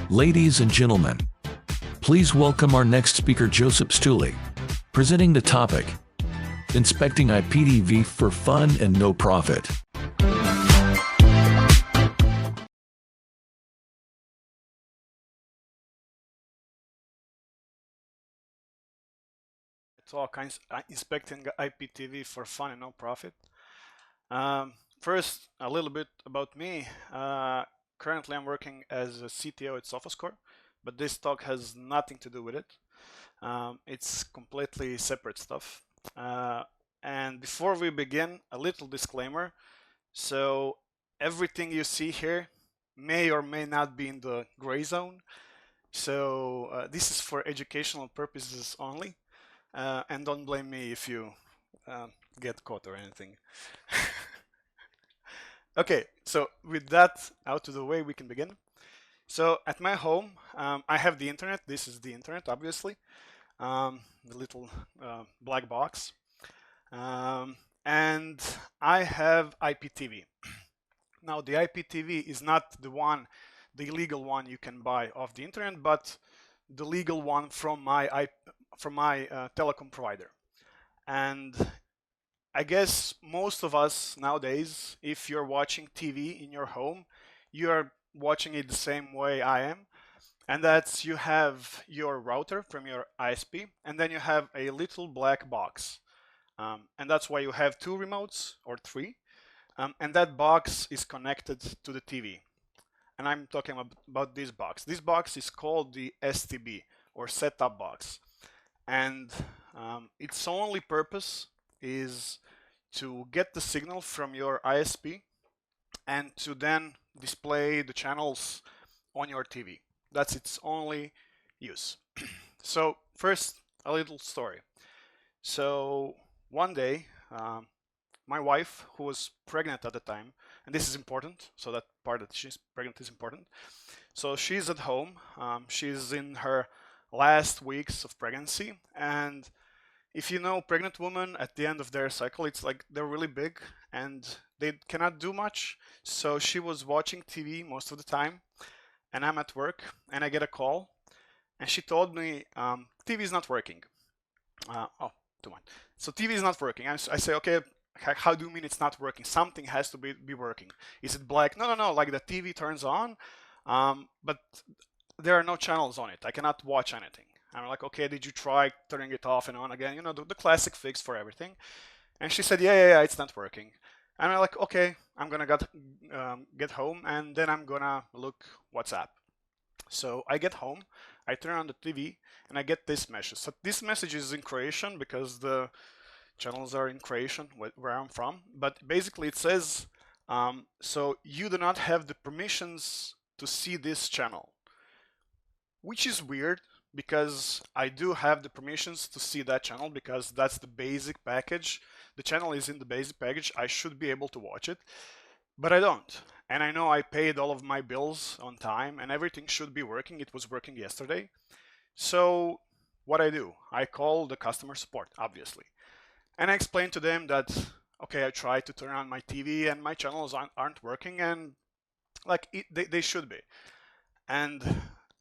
Ladies and gentlemen, please welcome our next speaker, Josip Stuhli, presenting the topic, Inspecting IPTV for Fun and No Profit. Talk inspecting IPTV for fun and no profit. First, a little bit about me. Currently, I'm working as a CTO at SofaScore, but this talk has nothing to do with it. It's completely separate stuff. And before we begin, a little disclaimer. So everything you see here may or may not be in the gray zone. So this is for educational purposes only. And don't blame me if you get caught or anything. Okay, so with that out of the way, we can begin. So at my home, I have the internet. This is the internet, obviously, the little black box. And I have IPTV. Now, the IPTV is not the illegal one you can buy off the internet, but the legal one from my telecom provider. And I guess most of us nowadays, if you're watching TV in your home, you are watching it the same way I am. And that's you have your router from your ISP, and then you have a little black box. And that's why you have two remotes or three. And that box is connected to the TV. And I'm talking about this box. This box is called the STB or setup box. And its only purpose is to get the signal from your ISP and to then display the channels on your TV. That's its only use. So first, a little story. So one day, my wife, who was pregnant at the time, and this is important, so that part that she's pregnant is important. So she's at home. She's in her last weeks of pregnancy, and if you know pregnant women at the end of their cycle, it's like they're really big and they cannot do much. So she was watching TV most of the time, and I'm at work and I get a call, and she told me TV is not working. So TV is not working. I say, okay, how do you mean it's not working? Something has to be working. Is it black? No, like the TV turns on, but there are no channels on it. I cannot watch anything. I'm like, okay, did you try turning it off and on again? You know, the classic fix for everything. And she said, yeah, it's not working. And I'm like, okay, I'm gonna get home and then I'm gonna look WhatsApp. So I get home, I turn on the TV, and I get this message. So this message is in Croatian because the channels are in Croatian, where I'm from. But basically it says, so you do not have the permissions to see this channel. Which is weird because I do have the permissions to see that channel because that's the basic package. The channel is in the basic package. I should be able to watch it, but I don't. And I know I paid all of my bills on time and everything should be working. It was working yesterday. So what I do, I call the customer support, obviously. And I explain to them that, okay, I tried to turn on my TV and my channels aren't working and like they should be. And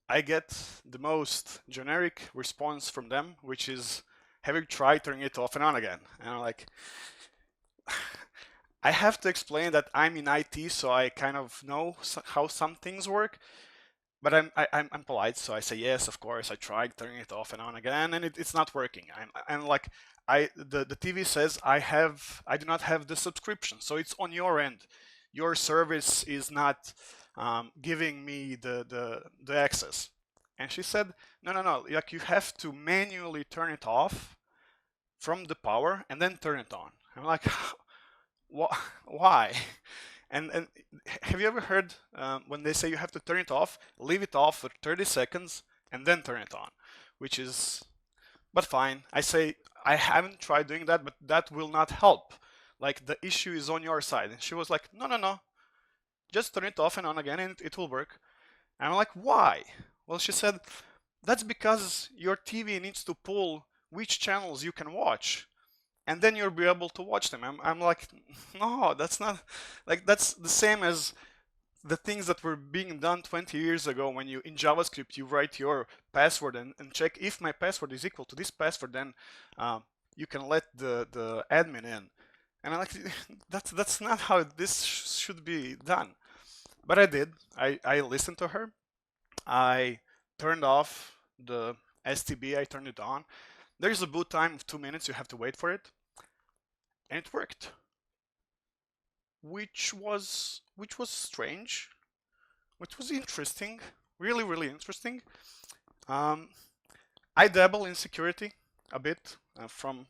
I get the most generic response from them, which is, have you tried turning it off and on again? And I'm like, I have to explain that I'm in IT, so I kind of know how some things work, but I'm polite, so I say, yes, of course, I tried turning it off and on again, and it's not working. I'm like, the TV says I do not have the subscription, so it's on your end. Your service is not giving me the access. And she said, no, like you have to manually turn it off from the power and then turn it on. I'm like, why? And have you ever heard when they say you have to turn it off, leave it off for 30 seconds and then turn it on, which is, but fine. I say, I haven't tried doing that, but that will not help. Like the issue is on your side. And she was like, no, just turn it off and on again and it will work. And I'm like, why? Well, she said, that's because your TV needs to pull which channels you can watch. And then you'll be able to watch them. I'm like, no, that's not, like, that's the same as the things that were being done 20 years ago when you, in JavaScript, you write your password and check if my password is equal to this password, then you can let the admin in. And I'm like, that's not how this should be done. But I did. I listened to her. I turned off the STB, I turned it on. There's a boot time of 2 minutes, you have to wait for it. And it worked. Which was strange, which was interesting, really, really interesting. I dabble in security a bit from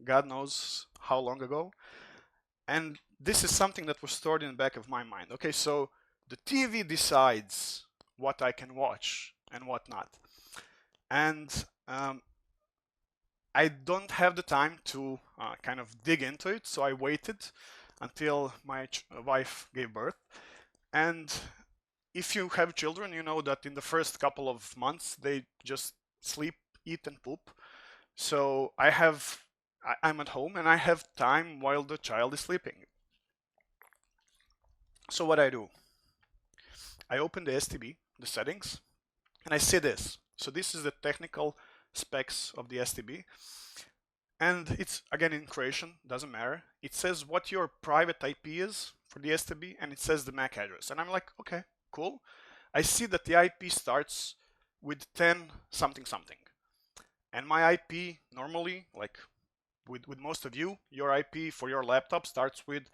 God knows how long ago. And this is something that was stored in the back of my mind. Okay, so the TV decides what I can watch and what not. And I don't have the time to kind of dig into it, so I waited until my wife gave birth. And if you have children, you know that in the first couple of months, they just sleep, eat, and poop. So I'm at home and I have time while the child is sleeping. So what I do, I open the STB, the settings, and I see this. So this is the technical specs of the STB. And it's, again, in Croatian, doesn't matter. It says what your private IP is for the STB, and it says the MAC address. And I'm like, okay, cool. I see that the IP starts with 10 something something. And my IP normally, like with most of you, your IP for your laptop starts with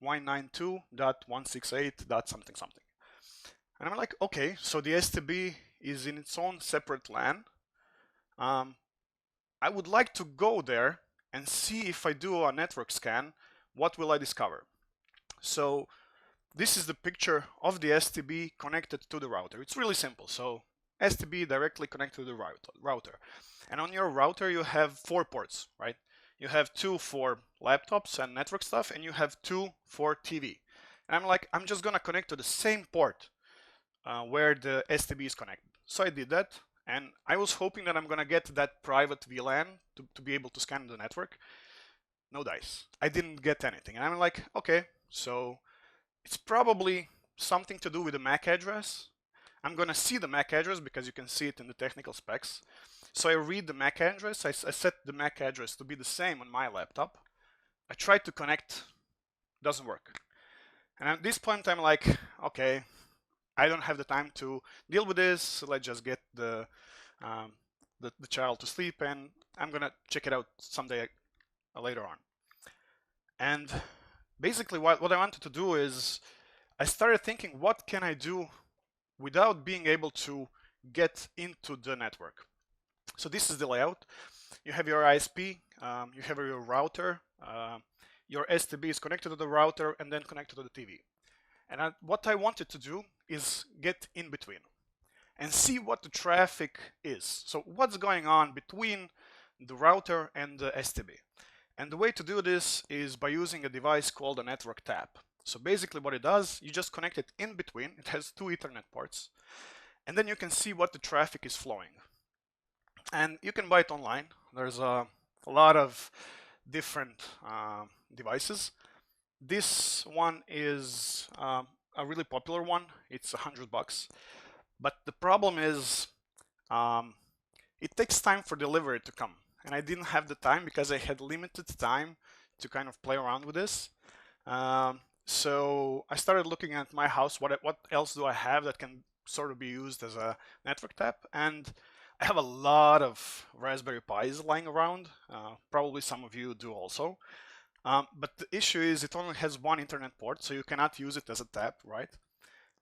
192.168. something something. And I'm like, okay, so the STB is in its own separate LAN. I would like to go there and see if I do a network scan, what will I discover? So this is the picture of the STB connected to the router. It's really simple. So STB directly connected to the router. And on your router, you have 4 ports, right? You have 2 for laptops and network stuff, and you have 2 for TV. And I'm like, I'm just gonna connect to the same port where the STB is connected. So I did that. And I was hoping that I'm gonna get that private VLAN to be able to scan the network. No dice. I didn't get anything. And I'm like, okay, so it's probably something to do with the MAC address. I'm gonna see the MAC address because you can see it in the technical specs. So I read the MAC address. I set the MAC address to be the same on my laptop. I tried to connect, doesn't work. And at this point, I'm like, okay, I don't have the time to deal with this. So let's just get the child to sleep, and I'm gonna check it out someday later on. And basically, what I wanted to do is I started thinking, what can I do without being able to get into the network? So this is the layout. You have your ISP, you have your router, your STB is connected to the router and then connected to the TV. And what I wanted to do is get in between and see what the traffic is. So what's going on between the router and the STB. And the way to do this is by using a device called a network tap. So basically what it does, you just connect it in between. It has 2 Ethernet ports. And then you can see what the traffic is flowing. And you can buy it online. There's a lot of different devices. This one is a really popular one. It's $100. But the problem is it takes time for delivery to come. And I didn't have the time because I had limited time to kind of play around with this. So I started looking at my house, what else do I have that can sort of be used as a network tap? And I have a lot of Raspberry Pis lying around. Probably some of you do also. But the issue is it only has 1 Ethernet port, so you cannot use it as a tap, right?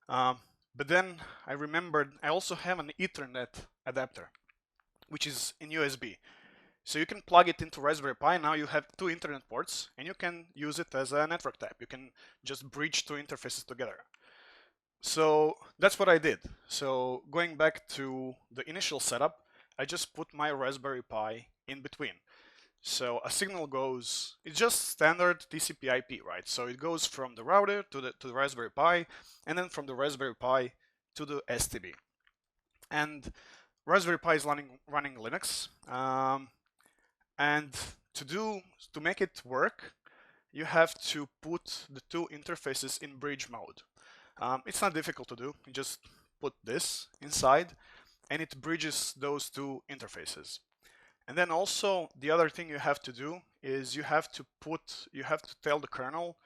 But then I remembered I also have an Ethernet adapter, which is in USB. So you can plug it into Raspberry Pi. Now you have 2 Ethernet ports, and you can use it as a network tap. You can just bridge 2 interfaces together. So that's what I did. So going back to the initial setup, I just put my Raspberry Pi in between. So a signal goes, it's just standard TCP IP, right? So it goes from the router to the Raspberry Pi, and then from the Raspberry Pi to the STB. And Raspberry Pi is running Linux. And to make it work, you have to put the 2 interfaces in bridge mode. It's not difficult to do. You just put this inside and it bridges those two interfaces. And then also the other thing you have to do is you have to tell the kernel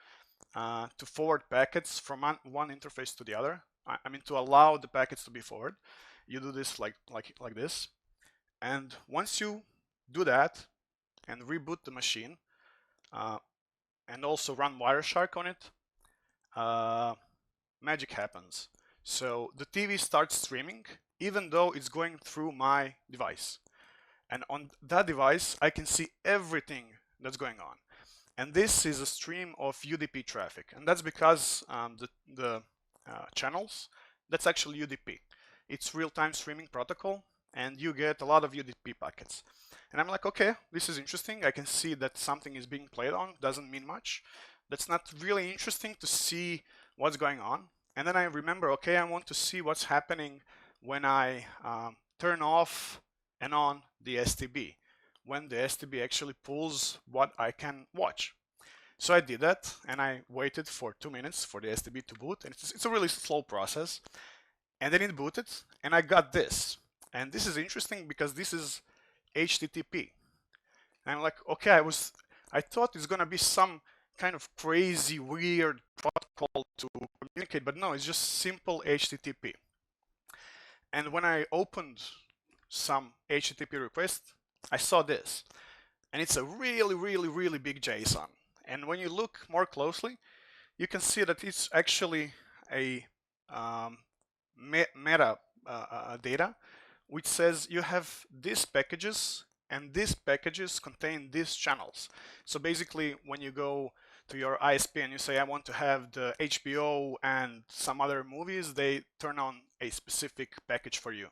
to forward packets from one interface to the other. I mean, to allow the packets to be forwarded. You do this like this. And once you do that and reboot the machine and also run Wireshark on it, magic happens. So the TV starts streaming even though it's going through my device. And on that device, I can see everything that's going on. And this is a stream of UDP traffic. And that's because the channels, that's actually UDP. It's real-time streaming protocol, and you get a lot of UDP packets. And I'm like, okay, this is interesting. I can see that something is being played on. Doesn't mean much. That's not really interesting to see what's going on. And then I remember, okay, I want to see what's happening when I turn off and on the STB, when the STB actually pulls what I can watch. So I did that, and I waited for 2 minutes for the STB to boot, and it's a really slow process. And then it booted, and I got this. And this is interesting because this is HTTP. And I'm like, okay, I thought it's gonna be some kind of crazy, weird protocol to communicate, but no, it's just simple HTTP. And when I opened some HTTP request, I saw this, and it's a really, really, really big JSON. And when you look more closely, you can see that it's actually a meta data, which says you have these packages, and these packages contain these channels. So basically, when you go to your ISP and you say, I want to have the HBO and some other movies, they turn on a specific package for you.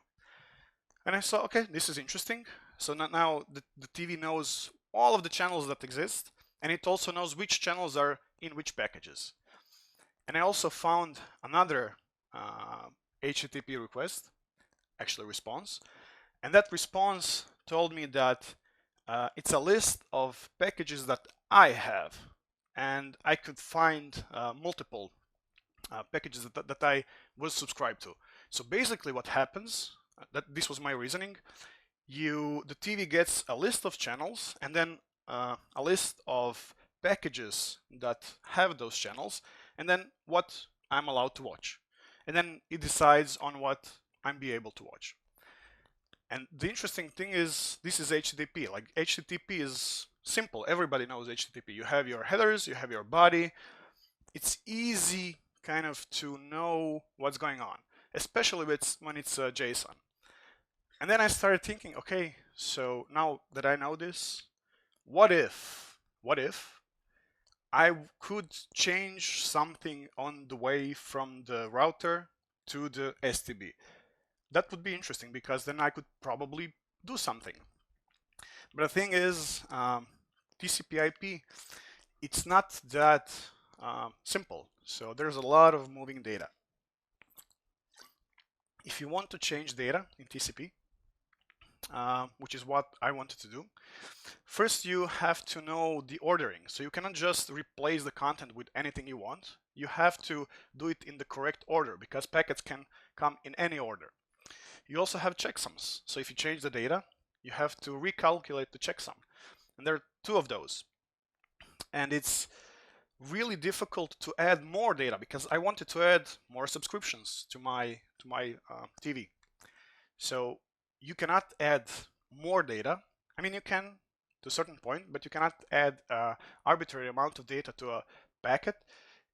And I saw, okay, this is interesting. So now the TV knows all of the channels that exist, and it also knows which channels are in which packages. And I also found another HTTP request, actually response, and that response told me that it's a list of packages that I have, and I could find multiple packages that I was subscribed to. So basically what happens, this was my reasoning, the TV gets a list of channels and then a list of packages that have those channels, and then what I'm allowed to watch. And then it decides on what I'm be able to watch. And the interesting thing is, this is HTTP. Like, HTTP is simple. Everybody knows HTTP. You have your headers, you have your body. It's easy kind of to know what's going on, especially when it's JSON. And then I started thinking, okay, so now that I know this, what if I could change something on the way from the router to the STB? That would be interesting, because then I could probably do something. But the thing is, TCP/IP, it's not that simple. So there's a lot of moving data. If you want to change data in TCP, which is what I wanted to do, first you have to know the ordering. So you cannot just replace the content with anything you want. You have to do it in the correct order, because packets can come in any order. You also have checksums. So if you change the data, you have to recalculate the checksum. And there are two of those. And it's really difficult to add more data, because I wanted to add more subscriptions to my TV. So you cannot add more data. I mean, you can to a certain point, but you cannot add an arbitrary amount of data to a packet.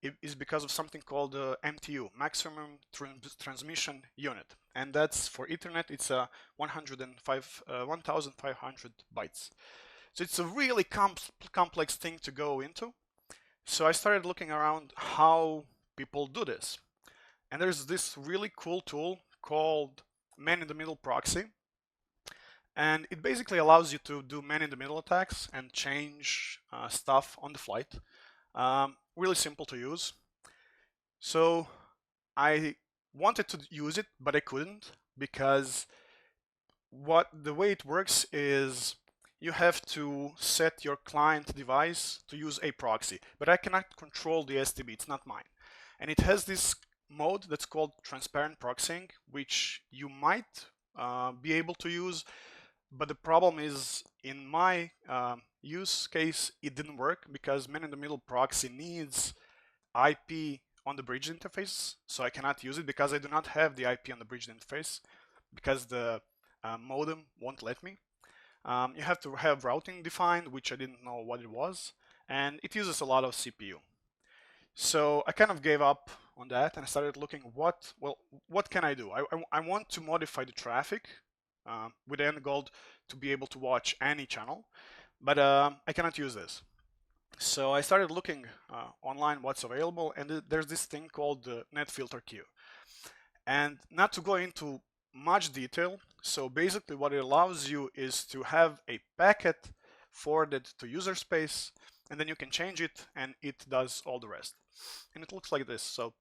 It is because of something called MTU, maximum transmission unit, and that's for Ethernet. It's a 1,500 bytes. So it's a really complex thing to go into. So I started looking around how people do this, and there's this really cool tool called man-in-the-middle proxy, and it basically allows you to do man-in-the-middle attacks and change stuff on the flight. Really simple to use. So I wanted to use it, but I couldn't, because the way it works is you have to set your client device to use a proxy, but I cannot control the STB. It's not mine. And it has this mode that's called transparent proxying, which you might be able to use, but the problem is in my use case, it didn't work because man-in-the-middle proxy needs IP on the bridge interface, so I cannot use it because I do not have the IP on the bridge interface because the modem won't let me. You have to have routing defined, which I didn't know what it was, and it uses a lot of CPU. So I kind of gave up on that and I started looking what can I do? I want to modify the traffic with the end goal to be able to watch any channel, but I cannot use this. So I started looking online what's available, and there's this thing called the NetFilter queue. And not to go into much detail, so basically what it allows you is to have a packet forwarded to user space, and then you can change it and it does all the rest. And it looks like this. So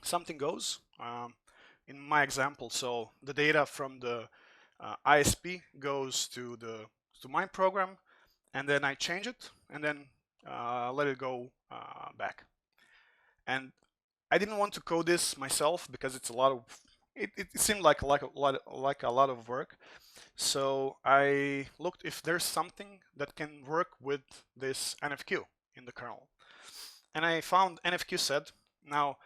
something goes, in my example, so the data from the ISP goes to my program, and then I change it and then let it go back. And I didn't want to code this myself because it's a lot of it seemed like a lot of work. So I looked if there's something that can work with this NFQ in the kernel, and I found NFQ sed. Now,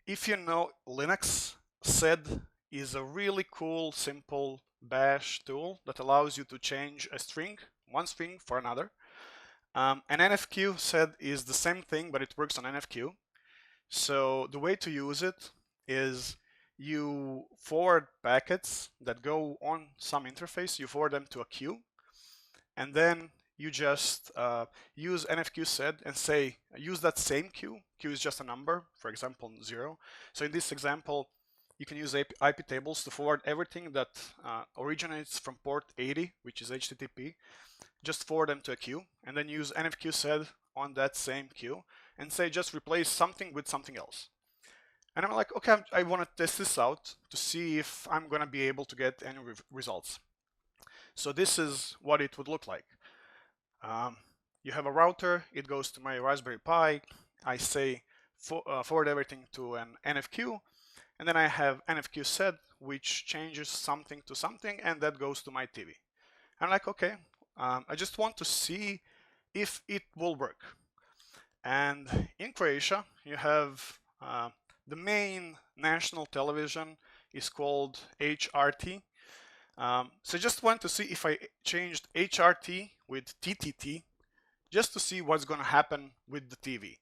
if you know Linux, sed is a really cool, simple bash tool that allows you to change a string, one string for another. And NFQ sed is the same thing, but it works on NFQ. So the way to use it is you forward packets that go on some interface, you forward them to a queue, and then you just use NFQ sed and say, use that same queue. Queue is just a number, for example, 0. So in this example, you can use IP tables to forward everything that originates from port 80, which is HTTP, just forward them to a queue, and then use NFQ sed on that same queue and say just replace something with something else. And I'm like, okay, I want to test this out to see if I'm going to be able to get any results. So this is what it would look like. You have a router, it goes to my Raspberry Pi, I say forward everything to an NFQ, and then I have NFQ sed, which changes something to something, and that goes to my TV. I'm like, okay, I just want to see if it will work. And in Croatia, you have the main national television is called HRT. So I just want to see if I changed HRT with TTT, just to see what's going to happen with the TV.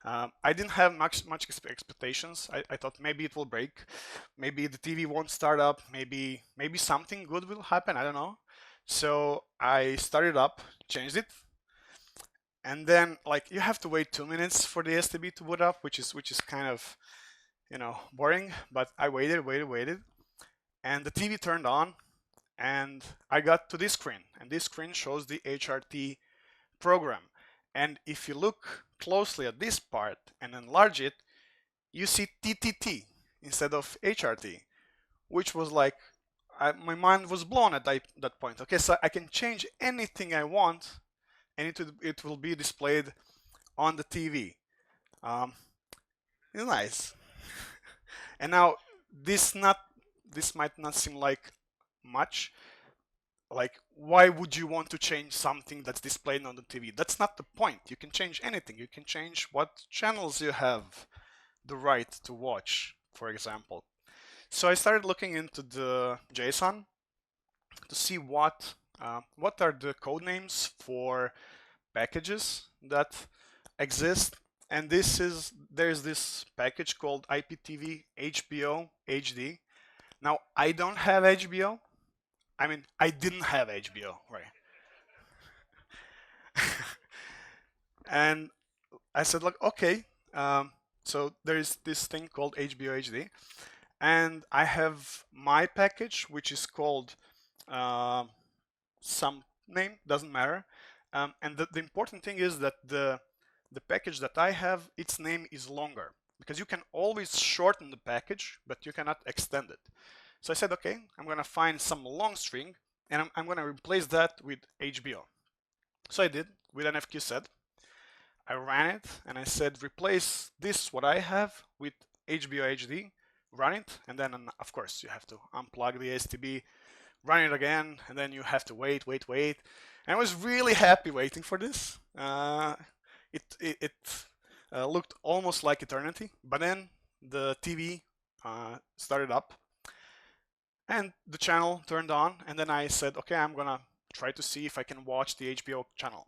I didn't have much expectations. I thought maybe it will break, maybe the TV won't start up, maybe something good will happen. I don't know. So I started up, changed it, and then like you have to wait 2 minutes for the STB to boot up, which is kind of, you know, boring. But I waited, and the TV turned on, and I got to this screen, and this screen shows the HRT program. And if you look closely at this part and enlarge it, you see TTT instead of HRT, which was like, my mind was blown at that point. Okay, so I can change anything I want, and it will be displayed on the TV. It's nice. And now this might not seem like much. Like, why would you want to change something that's displayed on the TV? That's not the point. You can change anything. You can change what channels you have the right to watch, for example. So I started looking into the JSON to see what are the code names for packages that exist. And there's this package called IPTV HBO HD. Now, I don't have HBO. I mean, I didn't have HBO, right? And I said, like, okay, so there is this thing called HBO HD, and I have my package, which is called some name, doesn't matter. And the important thing is that the package that I have, its name is longer, because you can always shorten the package, but you cannot extend it. So I said, okay, I'm going to find some long string, and I'm going to replace that with HBO. So I did with NFQ sed. I ran it, and I said, replace this, what I have, with HBO HD, run it, and then of course you have to unplug the STB, run it again, and then you have to wait. And I was really happy waiting for this. It looked almost like eternity, but then the TV started up and the channel turned on, and then I said, okay, I'm gonna try to see if I can watch the HBO channel.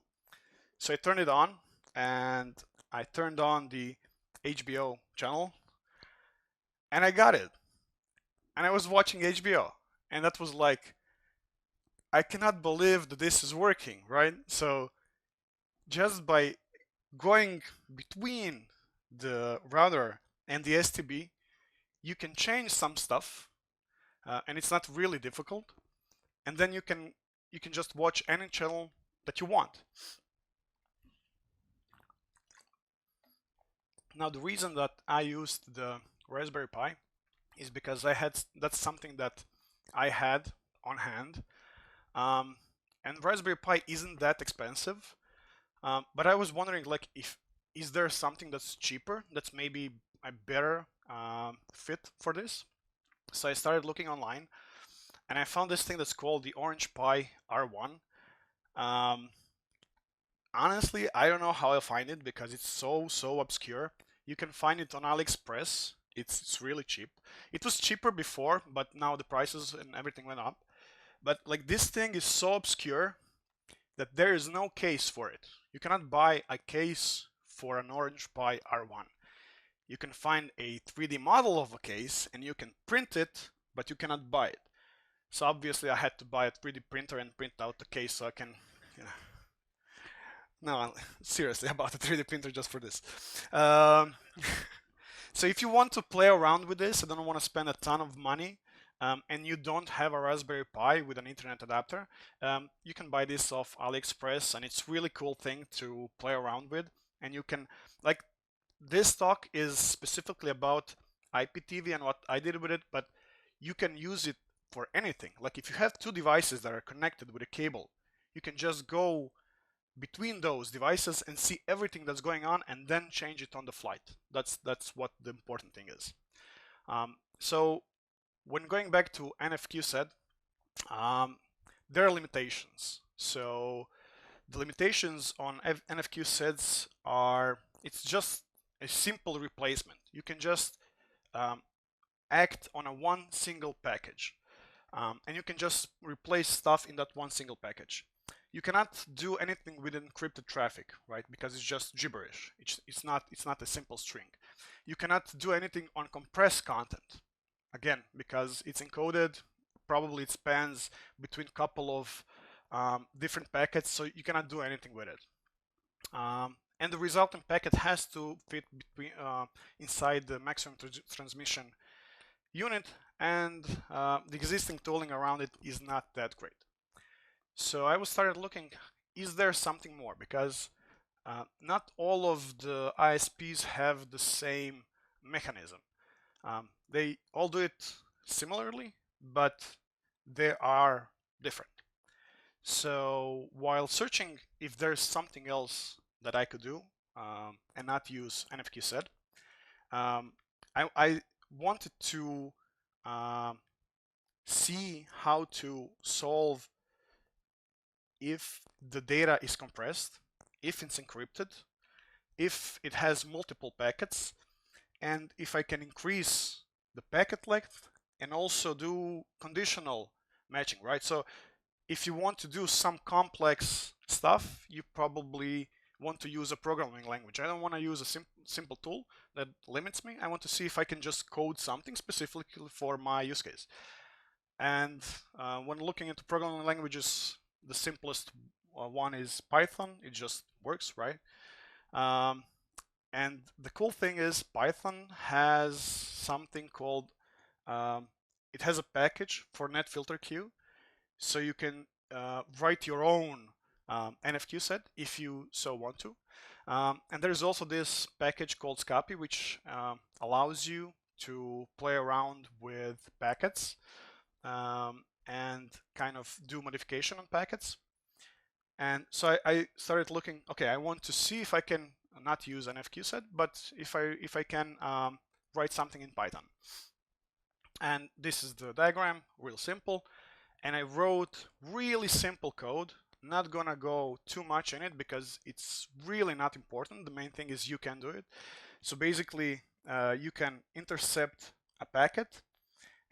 So I turned it on, and I turned on the HBO channel, and I got it. And I was watching HBO, and that was like, I cannot believe that this is working, right? So just by going between the router and the STB, you can change some stuff, and it's not really difficult. And then you can just watch any channel that you want. Now, the reason that I used the Raspberry Pi is because that's something that I had on hand. And Raspberry Pi isn't that expensive, but I was wondering, like, is there something that's cheaper, that's maybe a better fit for this? So I started looking online, and I found this thing that's called the Orange Pi R1. Honestly, I don't know how I'll find it because it's so obscure. You can find it on AliExpress. It's really cheap. It was cheaper before, but now the prices and everything went up. But like, this thing is so obscure that there is no case for it. You cannot buy a case for an Orange Pi R1. You can find a 3D model of a case and you can print it, but you cannot buy it. So obviously I had to buy a 3D printer and print out the case so I can, you know. No, seriously, I bought a 3D printer just for this. So if you want to play around with this, I don't want to spend a ton of money, and you don't have a Raspberry Pi with an Ethernet adapter, you can buy this off AliExpress, and it's really cool thing to play around with. And you can, like, this talk is specifically about IPTV and what I did with it, but you can use it for anything. Like, if you have two devices that are connected with a cable, you can just go between those devices and see everything that's going on and then change it on the flight. That's what the important thing is. So when going back to NFQSED, there are limitations. So the limitations on NFQSEDs are, it's just a simple replacement. You can just act on a one single package, and you can just replace stuff in that one single package. You cannot do anything with encrypted traffic, right? Because it's just gibberish. It's not a simple string. You cannot do anything on compressed content, again, because it's encoded. Probably it spans between a couple of different packets, so you cannot do anything with it. And the resulting packet has to fit between inside the maximum transmission unit, and the existing tooling around it is not that great. So I started looking, is there something more? Because not all of the ISPs have the same mechanism. They all do it similarly, but they are different. So while searching if there's something else that I could do and not use NFQSED, I wanted to see how to solve if the data is compressed, if it's encrypted, if it has multiple packets, and if I can increase the packet length and also do conditional matching, right? So if you want to do some complex stuff, you probably want to use a programming language. I don't want to use a simple tool that limits me. I want to see if I can just code something specifically for my use case. And when looking into programming languages, the simplest one is Python. It just works, right? And the cool thing is Python has something called, it has a package for netfilterq. So you can write your own NFQSED if you so want to. And there's also this package called Scapy, which allows you to play around with packets and kind of do modification on packets. And so I started looking, okay, I want to see if I can not use NFQSED, but if I can write something in Python. And this is the diagram, real simple. And I wrote really simple code. Not gonna go too much in it because it's really not important. The main thing is you can do it. So basically, you can intercept a packet,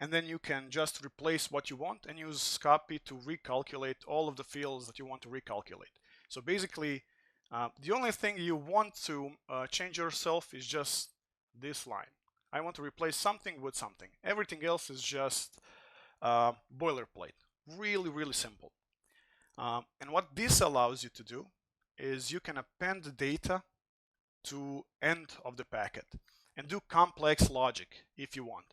and then you can just replace what you want and use copy to recalculate all of the fields that you want to recalculate. So basically, the only thing you want to change yourself is just this line. I want to replace something with something. Everything else is just boilerplate. Really, really simple. And what this allows you to do is you can append the data to end of the packet and do complex logic if you want.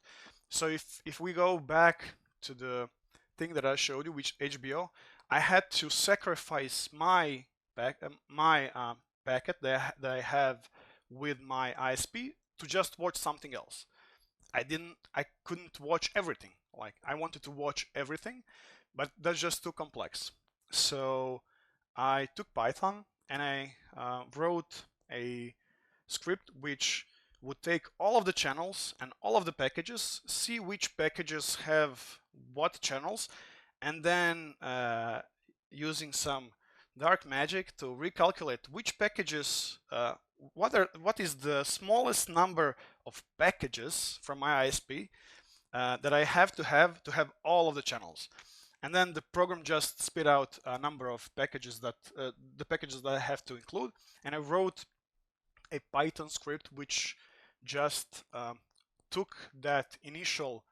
So if we go back to the thing that I showed you, which HBO, I had to sacrifice my packet that I have with my ISP to just watch something else. I couldn't watch everything. Like, I wanted to watch everything, but that's just too complex. So I took Python and I wrote a script which would take all of the channels and all of the packages, see which packages have what channels, and then using some dark magic to recalculate which packages, what is the smallest number of packages from my ISP that I have to have all of the channels. And then the program just spit out a number of packages that the packages that I have to include, and I wrote a Python script which just took that initial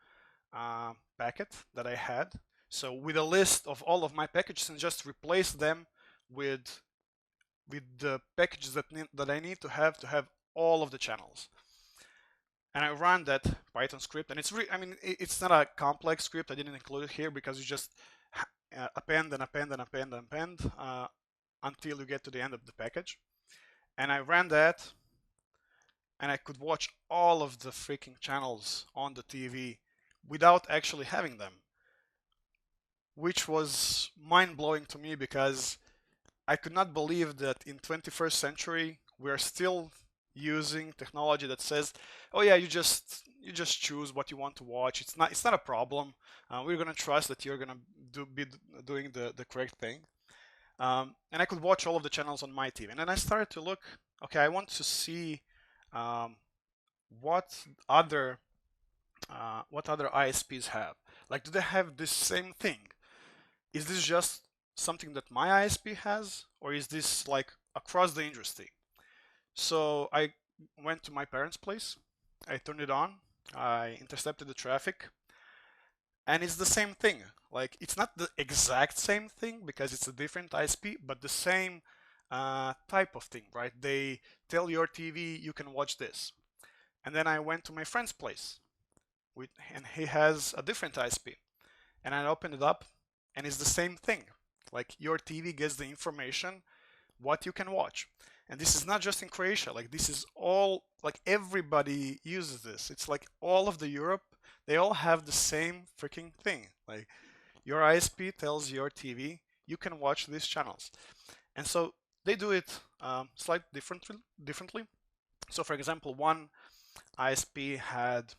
packet that I had, so with a list of all of my packages, and just replace them with the packages that I need to have all of the channels. And I ran that Python script, and it's not a complex script. I didn't include it here because you just append and append and append and append until you get to the end of the package. And I ran that, and I could watch all of the freaking channels on the TV without actually having them, which was mind-blowing to me because I could not believe that in 21st century we're still using technology that says, oh yeah, you just choose what you want to watch. It's not a problem. We're gonna trust that you're gonna be doing the correct thing. And I could watch all of the channels on my TV. And then I started to look, okay, I want to see what other ISPs have. Like, do they have this same thing? Is this just something that my ISP has, or is this like across the industry? So I went to my parents' place, I turned it on, I intercepted the traffic, and it's the same thing. Like, it's not the exact same thing because it's a different ISP, but the same type of thing, right? They tell your TV you can watch this. And then I went to my friend's place, and he has a different ISP, and I opened it up, and it's the same thing. Like, your TV gets the information what you can watch. And this is not just in Croatia, like this is all, like everybody uses this. It's like all of the Europe, they all have the same freaking thing. Like, your ISP tells your TV you can watch these channels. And so they do it slightly differently. So for example, one ISP had,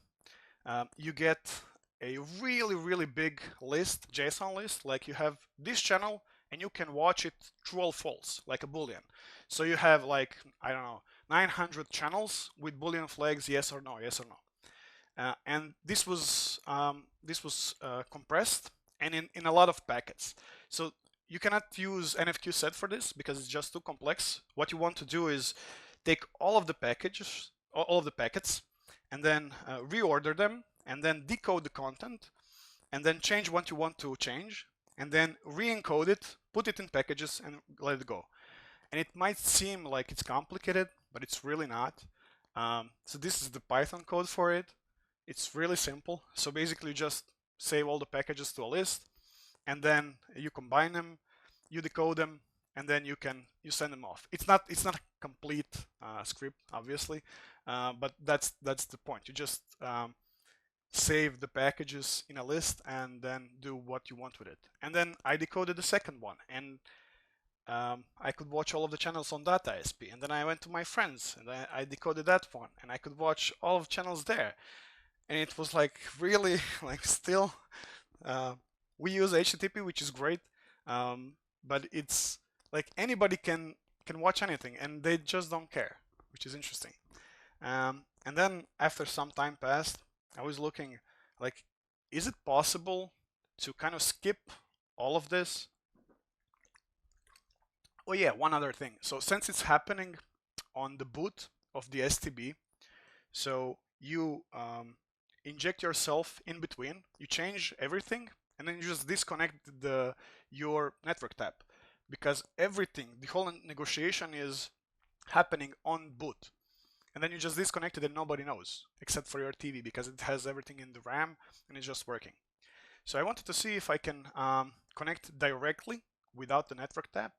you get a really big list, JSON list, like you have this channel and you can watch it true or false, like a Boolean. So you have, like, I don't know, 900 channels with Boolean flags, yes or no, yes or no. And this was compressed and in a lot of packets. So you cannot use NFQ set for this because it's just too complex. What you want to do is take all of the packages, all of the packets, and then reorder them, and then decode the content, and then change what you want to change, and then re-encode it, put it in packages, and let it go. And it might seem like it's complicated, but it's really not. So this is the Python code for it. It's really simple. So basically, you just save all the packages to a list, and then you combine them, you decode them, and then you send them off. It's not a complete script, obviously, but that's the point. You just save the packages in a list and then do what you want with it. And then I decoded the second one, and I could watch all of the channels on that ISP, and then I went to my friends and I decoded that one, and I could watch all of channels there. And it was like really like still we use HTTP, which is great, but it's like anybody can watch anything, and they just don't care, which is interesting. And then after some time passed, I was looking like, is it possible to kind of skip all of this? Oh yeah, one other thing. So since it's happening on the boot of the STB, so you inject yourself in between, you change everything, and then you just disconnect your network tab, because everything, the whole negotiation is happening on boot. And then you just disconnect it and nobody knows, except for your TV, because it has everything in the RAM and it's just working. So I wanted to see if I can connect directly without the network tab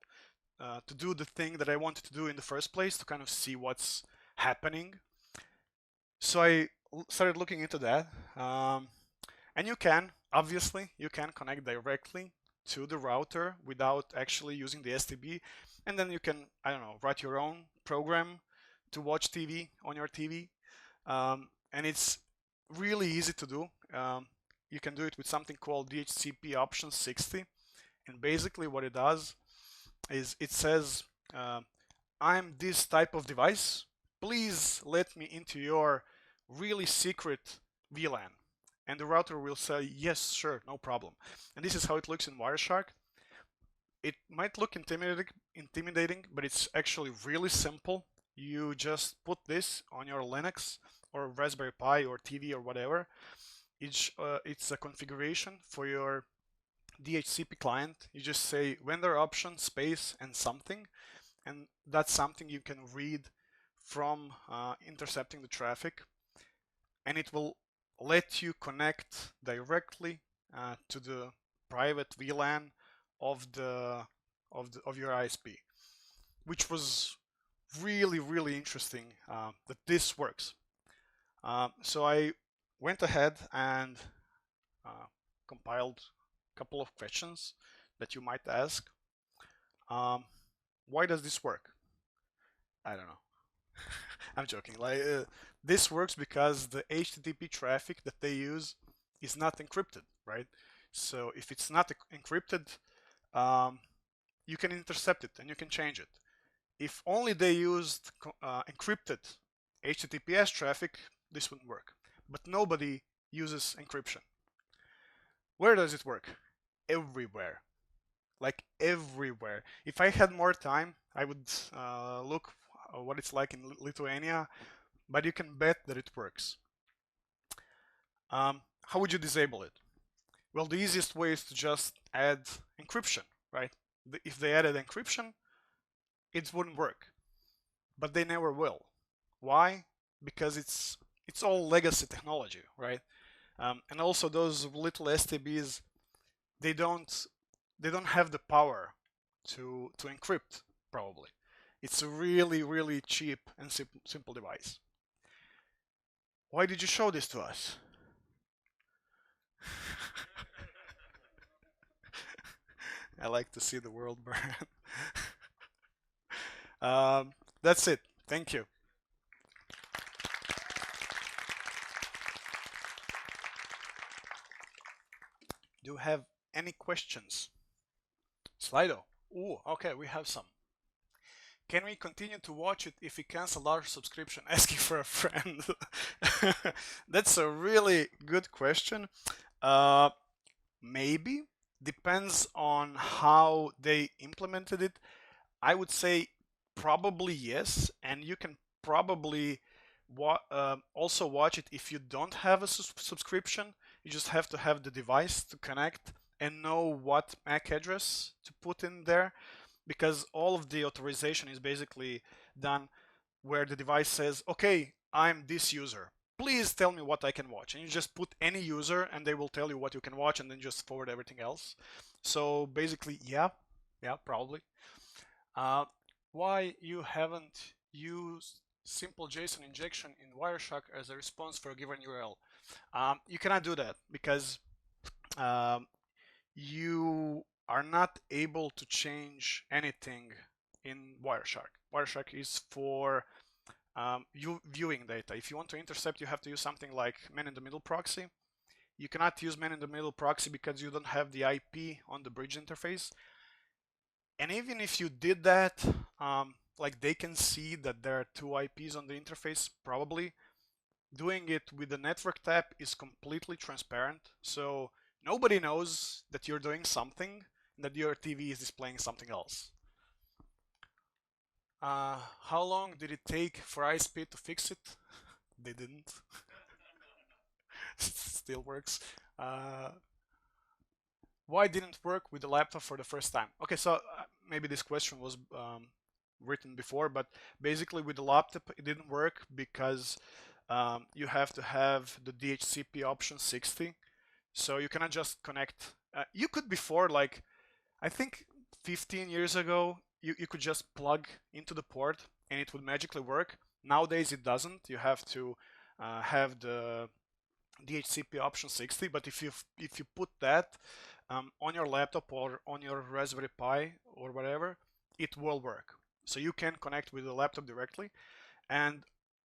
to do the thing that I wanted to do in the first place, to kind of see what's happening. So I started looking into that, and you can connect directly to the router without actually using the STB, and then you can, I don't know, write your own program to watch TV on your TV, and it's really easy to do. You can do it with something called DHCP option 60, and basically what it does is it says, I'm this type of device, please let me into your really secret VLAN. And the router will say, yes, sure, no problem. And this is how it looks in Wireshark. It might look intimidating, but it's actually really simple. You just put this on your Linux or Raspberry Pi or TV or whatever. It's a configuration for your DHCP client. You just say vendor option space and something, and that's something you can read from intercepting the traffic, and it will let you connect directly to the private VLAN of your ISP, which was really interesting that this works. So I went ahead and compiled a couple of questions that you might ask. Why does this work? I don't know. I'm joking. Like this works because the HTTP traffic that they use is not encrypted, right? So if it's not encrypted, you can intercept it and you can change it. If only they used encrypted HTTPS traffic, this wouldn't work. But nobody uses encryption. Where does it work? Everywhere. Like everywhere. If I had more time, I would look what it's like in Lithuania, but you can bet that it works. How would you disable it? Well, the easiest way is to just add encryption, right? If they added encryption, it wouldn't work, but they never will. Why? Because it's all legacy technology, right? And also those little STBs, they don't have the power to encrypt, probably. It's a really cheap and simple device. Why did you show this to us? I like to see the world burn. That's it. Thank you. Do you have any questions? Slido. Ooh, okay, we have some. Can we continue to watch it if we cancel our subscription? Asking for a friend. That's a really good question. Maybe. Depends on how they implemented it. I would say probably yes, and you can probably also watch it if you don't have a subscription. You just have to have the device to connect and know what MAC address to put in there, because all of the authorization is basically done where the device says, okay, I'm this user, please tell me what I can watch, and you just put any user and they will tell you what you can watch, and then just forward everything else. So basically, yeah, probably. Why you haven't used simple JSON injection in Wireshark as a response for a given URL? You cannot do that because you are not able to change anything in Wireshark. Wireshark is for viewing data. If you want to intercept, you have to use something like man-in-the-middle proxy. You cannot use man-in-the-middle proxy because you don't have the IP on the bridge interface. And even if you did that, like they can see that there are two IPs on the interface, probably. Doing it with the network tab is completely transparent. So nobody knows that you're doing something, that your TV is displaying something else. How long did it take for ISP to fix it? They didn't. Still works. Why didn't it work with the laptop for the first time? Okay, so maybe this question was written before, but basically with the laptop it didn't work because you have to have the DHCP option 60. So you cannot just connect. You could before, like, I think 15 years ago, you could just plug into the port and it would magically work. Nowadays it doesn't. You have to have the DHCP option 60, but if you put that on your laptop or on your Raspberry Pi or whatever, it will work. So you can connect with the laptop directly, and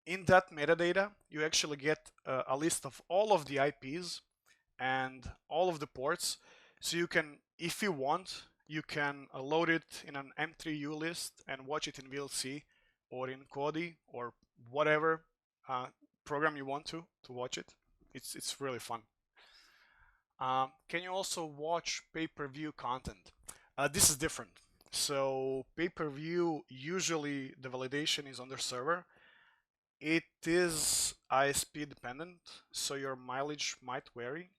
in that metadata you actually get a list of all of the IPs and all of the ports. So you can, if you want, you can load it in an M3U list and watch it in VLC or in Kodi or whatever program you want to watch it. It's really fun. Can you also watch pay-per-view content? This is different. So pay-per-view, usually the validation is on the server. It is ISP dependent, so your mileage might vary.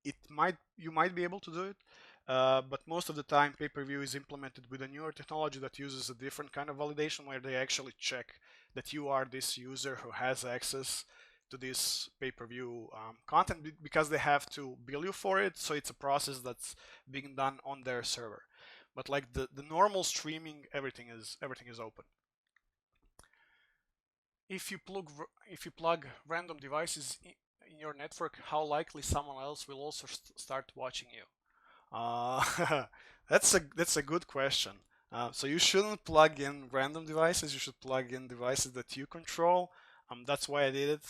You might be able to do it, but most of the time pay-per-view is implemented with a newer technology that uses a different kind of validation where they actually check that you are this user who has access to this pay-per-view content, because they have to bill you for it. So it's a process that's being done on their server. But like the normal streaming, everything is open. If you plug random devices in your network, how likely someone else will also start watching you? That's a good question. So you shouldn't plug in random devices. You should plug in devices that you control. That's why I did it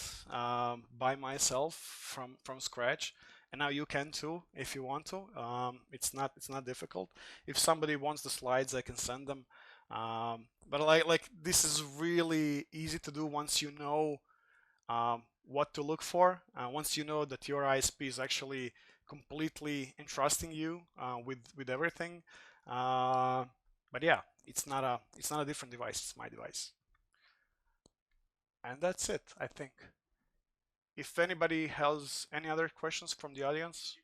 by myself from scratch, and now you can too if you want to. It's not difficult. If somebody wants the slides, I can send them. But like this is really easy to do once you know what to look for. Once you know that your ISP is actually completely entrusting you with everything. But yeah, it's not a different device. It's my device. And that's it, I think. If anybody has any other questions from the audience.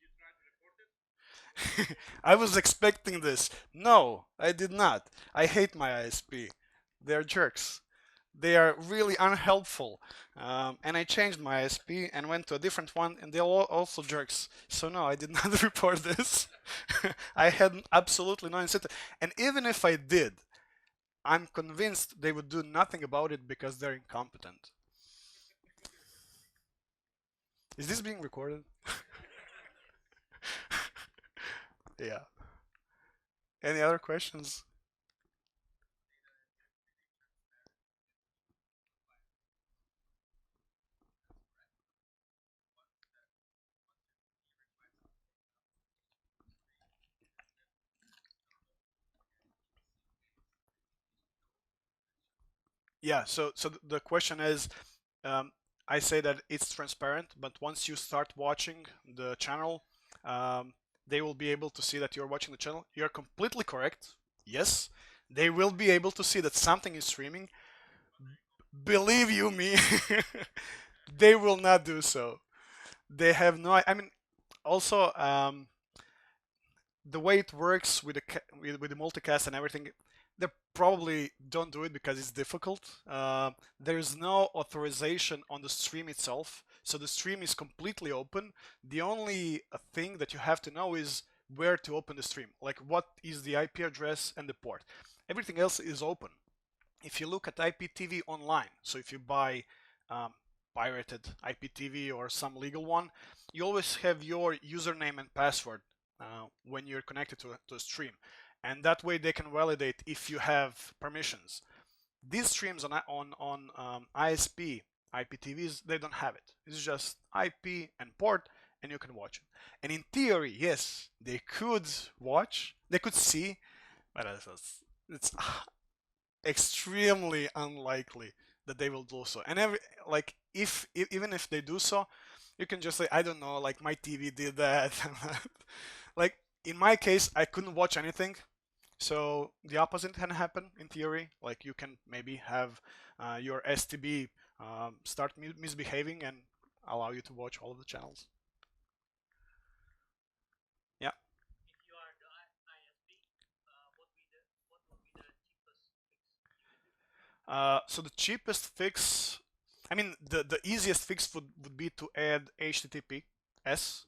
I was expecting this. No, I did not. I hate my ISP. They're jerks. They are really unhelpful. And I changed my ISP and went to a different one, and they're also jerks. So no, I did not report this. I had absolutely no incentive. And even if I did, I'm convinced they would do nothing about it because they're incompetent. Is this being recorded? Yeah. Any other questions? Yeah, so the question is, I say that it's transparent, but once you start watching the channel, they will be able to see that you're watching the channel. You're completely correct. Yes, they will be able to see that something is streaming. Believe you me, they will not do so. They have no. I mean, also the way it works with the multicast and everything, they probably don't do it because it's difficult. There's no authorization on the stream itself, so the stream is completely open. The only thing that you have to know is where to open the stream, like what is the IP address and the port. Everything else is open. If you look at IPTV online, so if you buy pirated IPTV or some legal one, you always have your username and password when you're connected to a stream, and that way they can validate if you have permissions. These streams on ISP, IPTVs, they don't have it. It's just IP and port, and you can watch it. And in theory, yes, they could watch, they could see, but it's extremely unlikely that they will do so. And even if they do so, you can just say, I don't know, like my TV did that. Like in my case, I couldn't watch anything. So the opposite can happen in theory. Like you can maybe have your STB start misbehaving and allow you to watch all of the channels. Yeah. If you are the ISP, what would be the cheapest fix you can do? So the cheapest fix, I mean, the easiest fix would be to add HTTPS.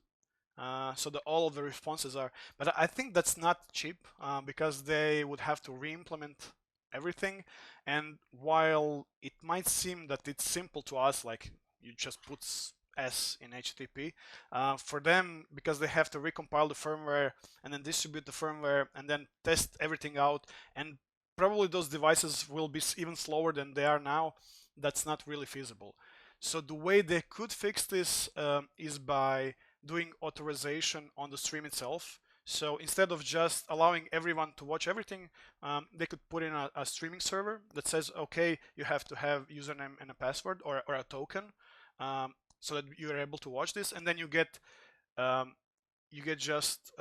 So all of the responses are, but I think that's not cheap because they would have to re-implement everything. And while it might seem that it's simple to us, like you just put S in HTTP, for them, because they have to recompile the firmware and then distribute the firmware and then test everything out, and probably those devices will be even slower than they are now, that's not really feasible. So the way they could fix this is by doing authorization on the stream itself. So instead of just allowing everyone to watch everything, they could put in a streaming server that says, okay, you have to have username and a password or a token, so that you're able to watch this. And then you get just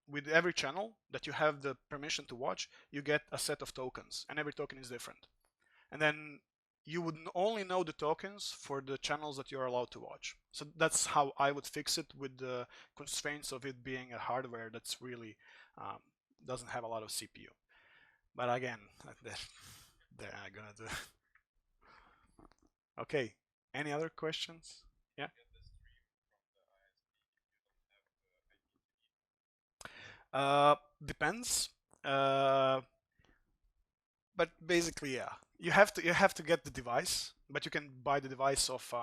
with every channel that you have the permission to watch, you get a set of tokens, and every token is different. And then you would only know the tokens for the channels that you're allowed to watch. So that's how I would fix it, with the constraints of it being a hardware that's really doesn't have a lot of CPU. But again, they're not gonna do. Okay, any other questions? Yeah. Depends. But basically, yeah, you have to get the device, but you can buy the device of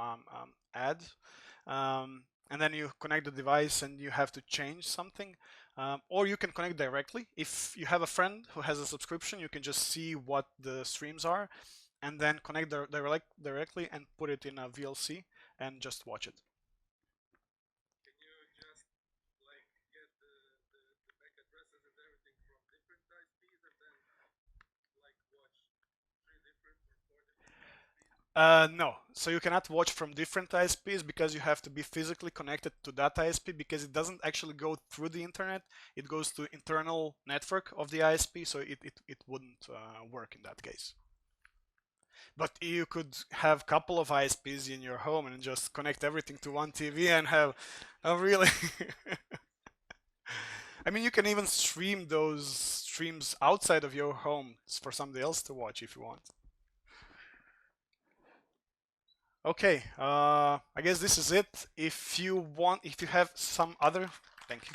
ad, and then you connect the device and you have to change something, or you can connect directly. If you have a friend who has a subscription, you can just see what the streams are, and then connect directly and put it in a VLC and just watch it. No, so you cannot watch from different ISPs because you have to be physically connected to that ISP, because it doesn't actually go through the internet. It goes to internal network of the ISP, so it wouldn't work in that case. But you could have a couple of ISPs in your home and just connect everything to one TV and have a really... I mean, you can even stream those streams outside of your home for somebody else to watch if you want. Okay, I guess this is it. If you have some other, thank you.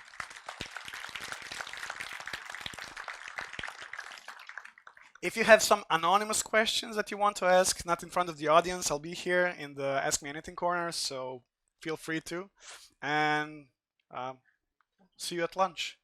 If you have some anonymous questions that you want to ask, not in front of the audience, I'll be here in the Ask Me Anything corner, so feel free to. And see you at lunch.